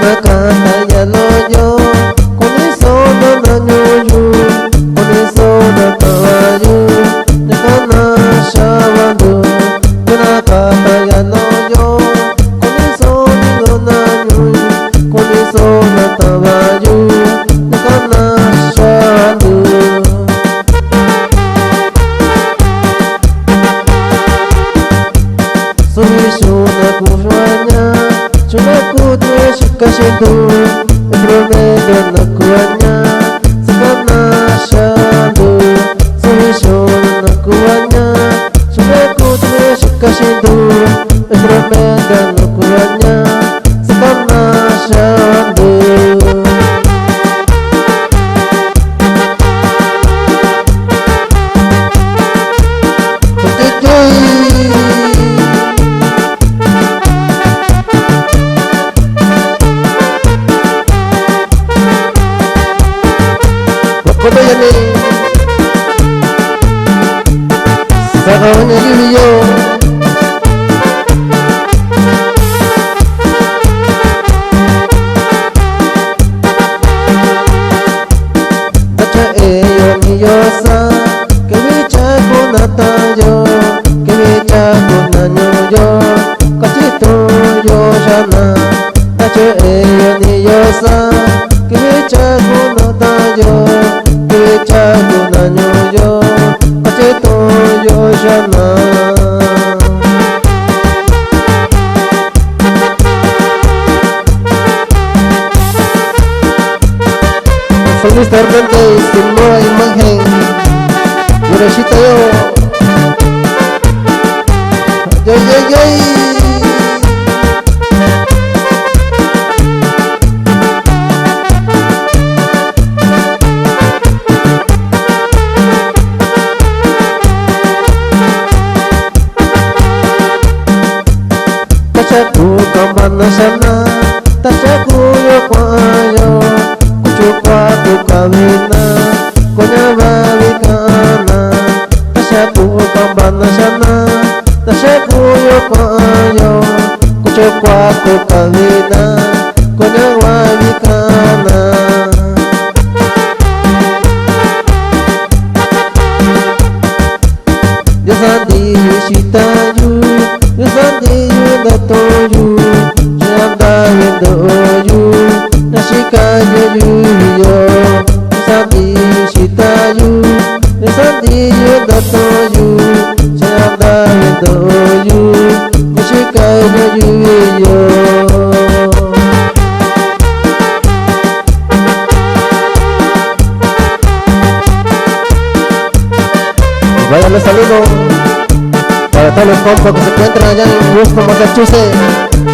Kanakata yaloyo Kuniso na nanyoyu Kuniso na tawayu Nakana shawandu Kanakata yaloyo Kuniso na nanyoyu Kuniso na tawayu Nakana shawandu Sumisho na kufanya Chunaku tuweshika shindu Prometo na kuanya Sakana shandu Sumisho na kuanya Chunaku tuweshika shindu Prometo na kuanya Sakana shandu Koto yani Sakawanya yuyo Tacha eyo miyosa Kewicha kunatayo Kewicha kunanyoyo Kachito yo shana Tacha eyo miyosa Kewicha kunatayo Kewicha kunanyoyo Kachito yo shana Feliz tormente sin nueva imagen Yoreshita yo Yay yay yay Tachaku kambana sana Tachaku yo kwayo Kuchukwa kukawina Konya vavikana Tachaku kambana sana Tachaku yo kwayo Kuchukwa kukawina Konya vavikana Yosandi yushitayu Yosandi yudatoyu Yanda yudoyu Nashika yuyo Yosandi yushitayu Yosandi yudatoyu Yanda yudoyu Nashika yuyo Vaya los saludos para todos los compas que se encuentran allá en Houston, Massachusetts.